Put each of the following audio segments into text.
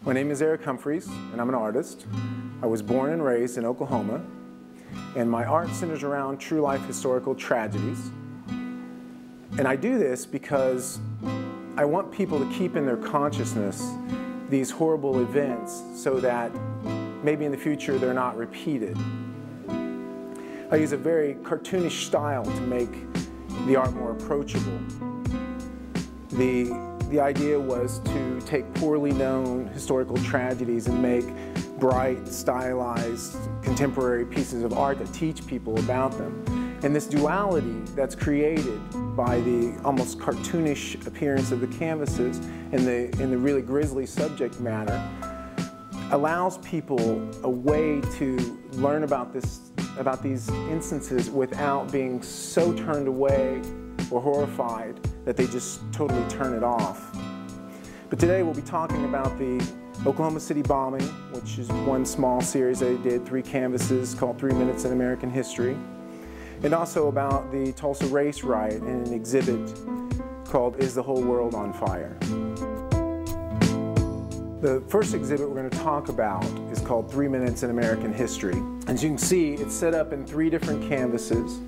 My name is Humphries, and I'm an artist. I was born and raised in Oklahoma, and my art centers around true life historical tragedies. And I do this because I want people to keep in their consciousness these horrible events so that maybe in the future they're not repeated. I use a very cartoonish style to make the art more approachable. The idea was to take poorly known historical tragedies and make bright, stylized, contemporary pieces of art that teach people about them. And this duality that's created by the almost cartoonish appearance of the canvases and the really grisly subject matter allows people a way to learn about these instances without being so turned away or horrified that they just totally turn it off. But today we'll be talking about the Oklahoma City bombing, which is one small series I did, 3 canvases called 3 Minutes in American History, and also about the Tulsa race riot in an exhibit called Is the Whole World on Fire? The first exhibit we're going to talk about is called 3 Minutes in American History. As you can see, it's set up in 3 different canvases.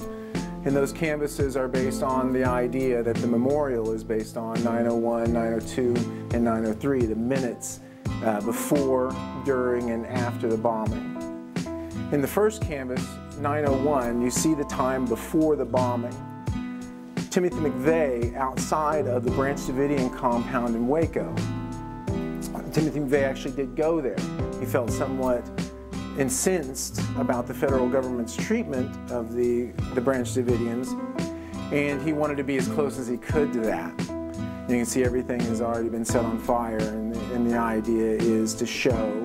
And those canvases are based on the idea that the memorial is based on 901, 902, and 903, the minutes before, during, and after the bombing. In the first canvas, 901, you see the time before the bombing. Timothy McVeigh outside of the Branch Davidian compound in Waco. Timothy McVeigh actually did go there. He felt somewhat incensed about the federal government's treatment of the Branch Davidians, and he wanted to be as close as he could to that. You can see everything has already been set on fire, and the idea is to show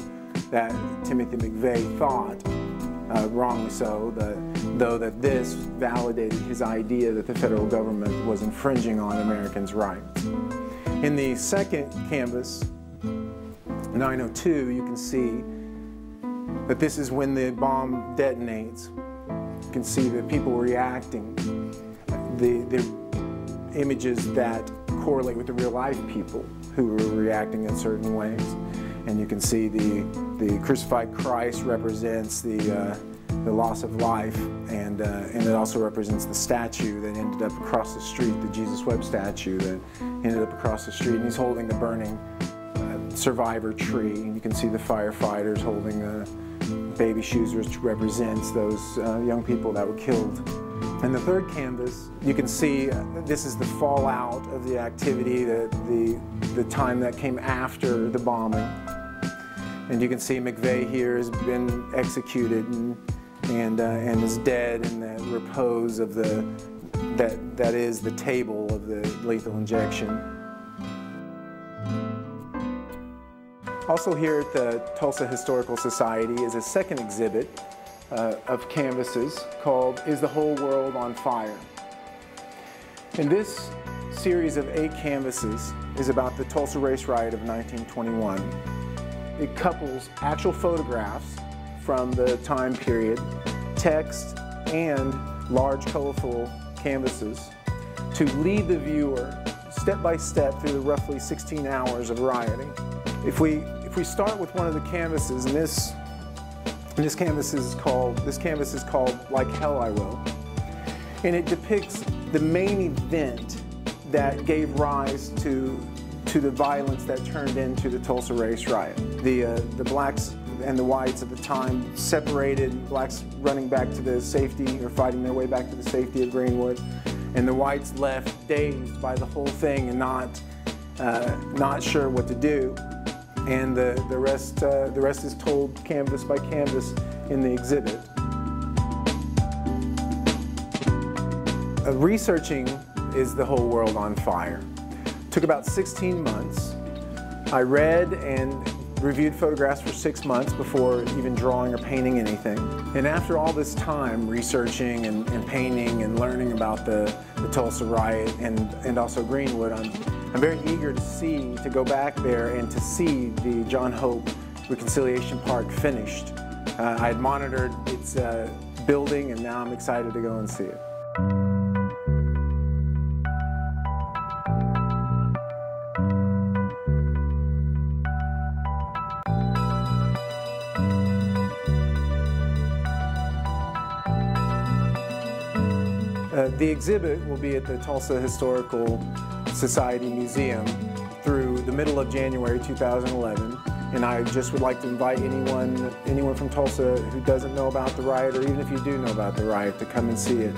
that Timothy McVeigh thought, wrongly so, that this validated his idea that the federal government was infringing on Americans' rights. In the second canvas, 902, you can see that this is when the bomb detonates. You can see that people were reacting. The images that correlate with the real life people who were reacting in certain ways. And you can see the crucified Christ represents the loss of life, and it also represents the statue that ended up across the street, the Jesus Webb statue that ended up across the street. And he's holding the burning survivor tree. And you can see the firefighters holding baby shoes, which represents those young people that were killed. In the third canvas, you can see this is the fallout of the activity, the time that came after the bombing. And you can see McVeigh here has been executed and is dead in the repose of that is the table of the lethal injection. Also here at the Tulsa Historical Society is a second exhibit of canvases called Is the Whole World on Fire? And this series of 8 canvases is about the Tulsa race riot of 1921. It couples actual photographs from the time period, text, and large colorful canvases to lead the viewer step by step through the roughly 16 hours of rioting. If we start with one of the canvases, and this canvas is called Like Hell I Will, and it depicts the main event that gave rise to the violence that turned into the Tulsa race riot. The blacks and the whites at the time separated, blacks running back to the safety or fighting their way back to the safety of Greenwood, and the whites left dazed by the whole thing and not sure what to do. And the rest is told canvas by canvas in the exhibit. Researching Is the Whole World on Fire took about 16 months. I read and reviewed photographs for 6 months before even drawing or painting anything. And after all this time researching and painting and learning about the Tulsa riot and also Greenwood, I'm very eager to go back there and to see the John Hope Reconciliation Park finished. I had monitored its building, and now I'm excited to go and see it. The exhibit will be at the Tulsa Historical Society Museum through the middle of January 2011. And I just would like to invite anyone from Tulsa who doesn't know about the riot, or even if you do know about the riot, to come and see it.